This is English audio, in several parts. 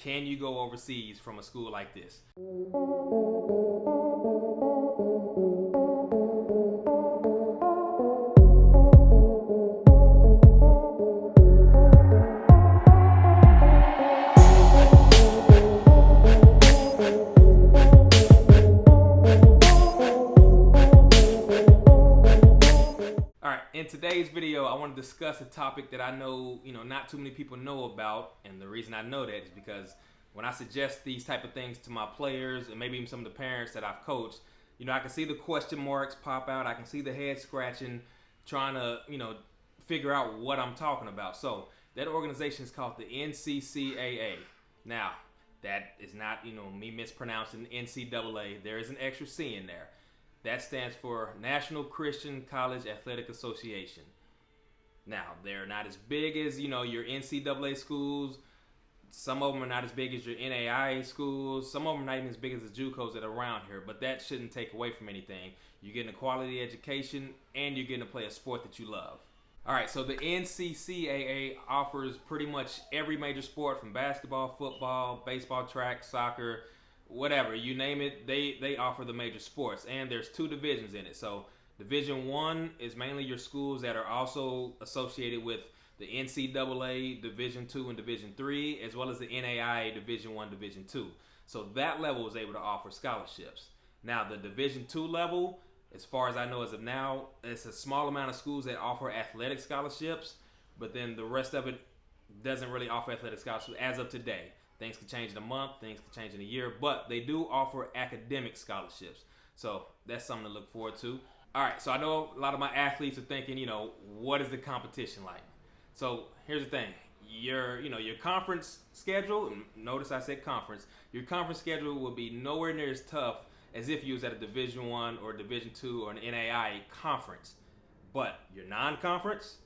Can you go overseas from a school like this? Alright, in today's video, I want to discuss a topic that I know, not too many people know about, and the reason I know that is because when I suggest these type of things to my players and maybe even some of the parents that I've coached, I can see the question marks pop out, I can see the head scratching, trying to, figure out what I'm talking about. So, that organization is called the NCCAA. Now, that is not, me mispronouncing NCAA. There is an extra C in there. That stands for National Christian College Athletic Association. Now, they're not as big as, your NCAA schools. Some of them are not as big as your NAIA schools. Some of them are not even as big as the JUCOs that are around here. But that shouldn't take away from anything. You're getting a quality education, and you're getting to play a sport that you love. All right, so the NCCAA offers pretty much every major sport from basketball, football, baseball, track, soccer, whatever, you name it, they offer the major sports. And there's two divisions in it. So Division 1 is mainly your schools that are also associated with the NCAA Division 2 and Division 3, as well as the NAIA Division 1, Division 2. So that level is able to offer scholarships. Now the Division 2 level, as far as I know as of now, it's a small amount of schools that offer athletic scholarships, but then the rest of it doesn't really offer athletic scholarships as of today. Things can change in a month, things can change in a year, but they do offer academic scholarships. So that's something to look forward to. All right, so I know a lot of my athletes are thinking, what is the competition like? So here's the thing. Your conference schedule, and notice I said conference, your conference schedule will be nowhere near as tough as if you was at a Division 1 or Division 2 or an NAIA conference. But your non-conference,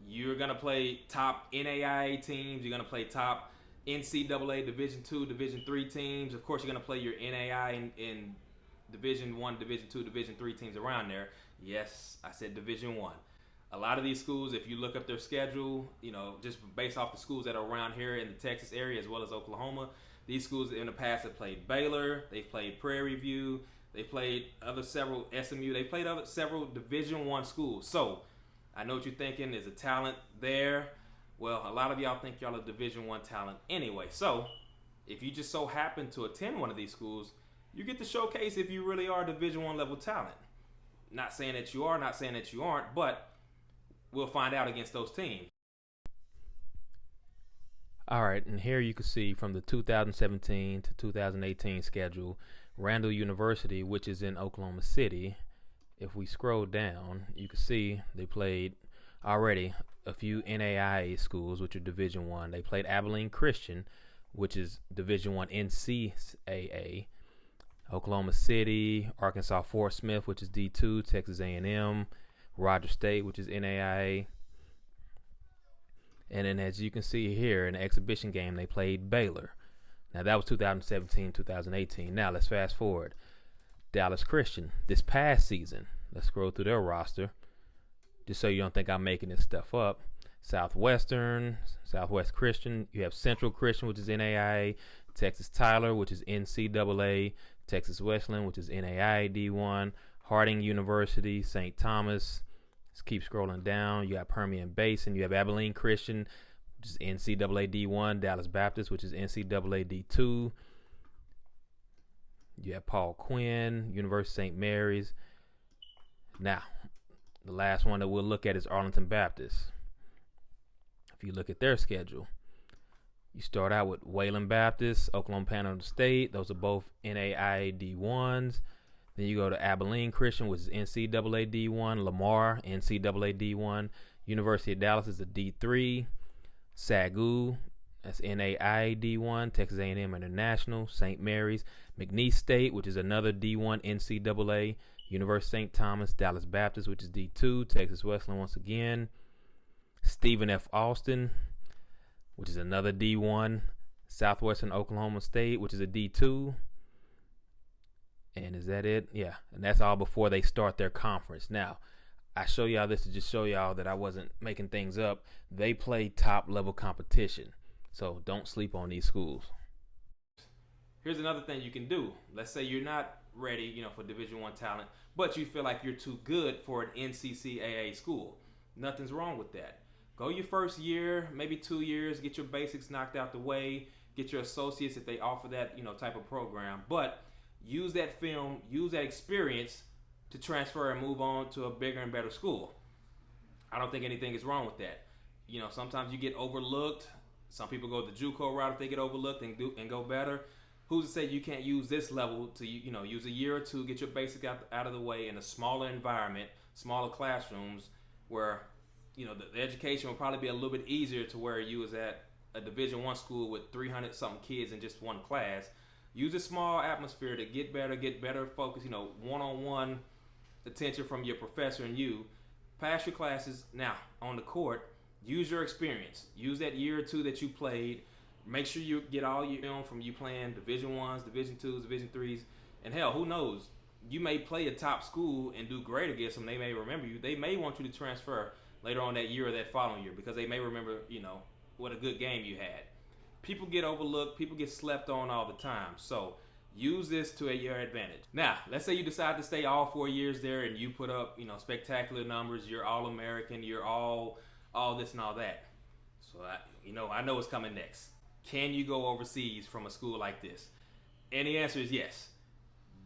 you're going to play top NAIA teams, you're going to play top NCAA Division 2, Division 3 teams. Of course, you're going to play your NAIA in Division 1, Division 2, Division 3 teams around there. Yes, I said Division 1. A lot of these schools, if you look up their schedule, just based off the schools that are around here in the Texas area as well as Oklahoma, these schools in the past have played Baylor, they've played Prairie View, they played several SMU, they played several Division 1 schools. So, I know what you're thinking, is a talent there. Well, a lot of y'all think y'all are Division 1 talent anyway. So, if you just so happen to attend one of these schools, you get to showcase if you really are Division 1 level talent. Not saying that you are, not saying that you aren't, but we'll find out against those teams. All right, and here you can see from the 2017 to 2018 schedule, Randall University, which is in Oklahoma City. If we scroll down, you can see they played already a few NAIA schools, which are Division 1. They played Abilene Christian, which is Division 1 NCAA. Oklahoma City, Arkansas Fort Smith, which is D2, Texas A&M, Rogers State, which is NAIA. And then as you can see here in the exhibition game, they played Baylor. Now that was 2017, 2018. Now let's fast forward. Dallas Christian, this past season, let's scroll through their roster, just so you don't think I'm making this stuff up. Southwestern, Southwest Christian, you have Central Christian, which is NAIA, Texas Tyler, which is NCAA, Texas Wesleyan, which is NAIA D1, Harding University, St. Thomas. Let's keep scrolling down. You got Permian Basin, you have Abilene Christian, which is NCAA D1, Dallas Baptist, which is NCAA D2. You have Paul Quinn, University of St. Mary's. Now, the last one that we'll look at is Arlington Baptist. If you look at their schedule, you start out with Wayland Baptist, Oklahoma Panhandle State. Those are both NAIA D1s. Then you go to Abilene Christian, which is NCAA D1. Lamar, NCAA D1. University of Dallas is a D3. SAGU, that's NAIA D1. Texas A&M International. St. Mary's. McNeese State, which is another D1 NCAA. University of St. Thomas. Dallas Baptist, which is D2. Texas Wesleyan once again. Stephen F. Austin, which is another D1. Southwestern Oklahoma State, which is a D2. And is that it? Yeah. And that's all before they start their conference. Now, I show y'all this to just show y'all that I wasn't making things up. They play top level competition. So don't sleep on these schools. Here's another thing you can do. Let's say you're not ready, for Division I talent, but you feel like you're too good for an NCCAA school. Nothing's wrong with that. Go your first year, maybe 2 years, get your basics knocked out the way, get your associates if they offer that, type of program. But use that film, use that experience to transfer and move on to a bigger and better school. I don't think anything is wrong with that. Sometimes you get overlooked. Some people go the JUCO route if they get overlooked and go better. Who's to say you can't use this level to use a year or two, get your basic out of the way in a smaller environment, smaller classrooms, where the education will probably be a little bit easier to where you was at a Division I school with 300 something kids in just one class. Use a small atmosphere to get better focus, one-on-one attention from your professor and you. Pass your classes. Now on the court, use your experience. Use that year or two that you played. Make sure you get all your film from you playing Division Is, Division IIs, Division IIIs, and hell, who knows? You may play a top school and do great against them. They may remember you. They may want you to transfer later on that year or that following year because they may remember, what a good game you had. People get overlooked. People get slept on all the time. So use this to your advantage. Now, let's say you decide to stay all 4 years there and you put up, spectacular numbers. You're All-American. You're all this and all that. So I know what's coming next. Can you go overseas from a school like this? And the answer is yes.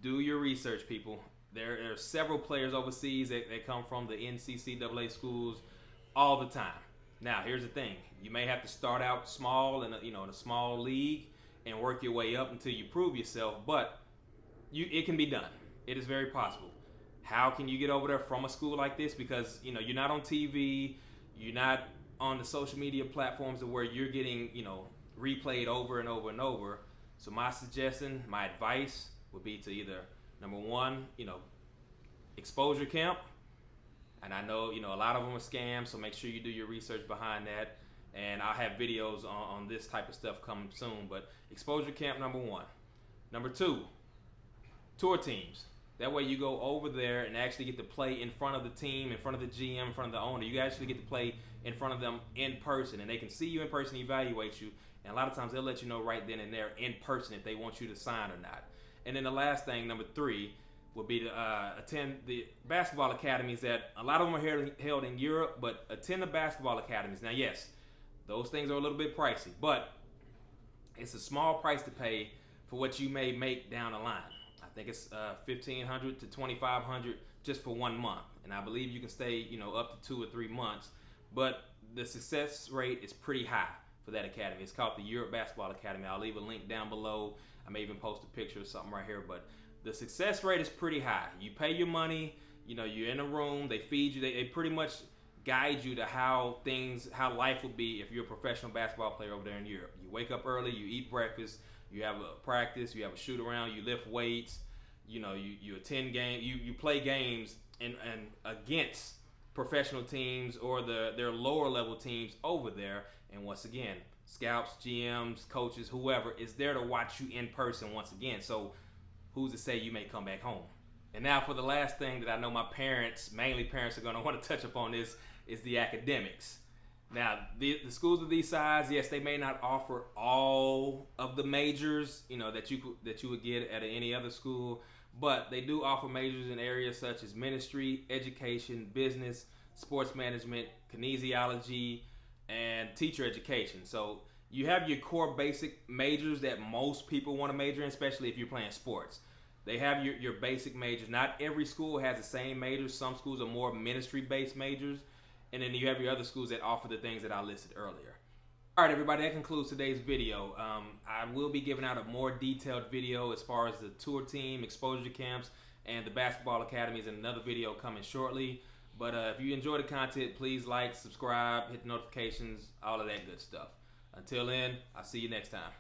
Do your research, people. There are several players overseas that come from the NCCAA schools all the time. Now, here's the thing. You may have to start out small in a small league and work your way up until you prove yourself, but it can be done. It is very possible. How can you get over there from a school like this? Because, you're not on TV, you're not on the social media platforms where you're getting, replayed over and over and over. So my suggestion, my advice would be to either, number one, exposure camp. And I know, a lot of them are scams, so make sure you do your research behind that. And I'll have videos on this type of stuff coming soon. But exposure camp, number one. Number two, tour teams. That way you go over there and actually get to play in front of the team, in front of the GM, in front of the owner. You actually get to play in front of them in person, and they can see you in person, evaluate you. And a lot of times they'll let you know right then and there in person if they want you to sign or not. And then the last thing, number three, would be to attend the basketball academies that a lot of them are held in Europe, but attend the basketball academies. Now, yes, those things are a little bit pricey, but it's a small price to pay for what you may make down the line. I think it's $1,500 to $2,500 just for 1 month. And I believe you can stay, up to 2 or 3 months. But the success rate is pretty high for that academy. It's called the Europe Basketball Academy. I'll leave a link down below. I may even post a picture or something right here. But the success rate is pretty high. You pay your money, you're in a room, they feed you, they pretty much guide you to how life would be if you're a professional basketball player over there in Europe. You wake up early, you eat breakfast, you have a practice, you have a shoot around, you lift weights, you attend games, you play games and against professional teams or their lower level teams over there. And once again, scouts, GMs, coaches, whoever is there to watch you in person once again. So who's to say you may come back home? And now for the last thing that I know my parents, mainly parents, are going to want to touch upon this is the academics. Now, the schools of these size, yes, they may not offer all of the majors, that you would get at any other school, but they do offer majors in areas such as ministry, education, business, sports management, kinesiology, and teacher education. So you have your core basic majors that most people want to major in, especially if you're playing sports. They have your basic majors. Not every school has the same majors. Some schools are more ministry-based majors. And then you have your other schools that offer the things that I listed earlier. All right, everybody, that concludes today's video. I will be giving out a more detailed video as far as the tour team, exposure camps, and the basketball academies in another video coming shortly. But if you enjoy the content, please like, subscribe, hit the notifications, all of that good stuff. Until then, I'll see you next time.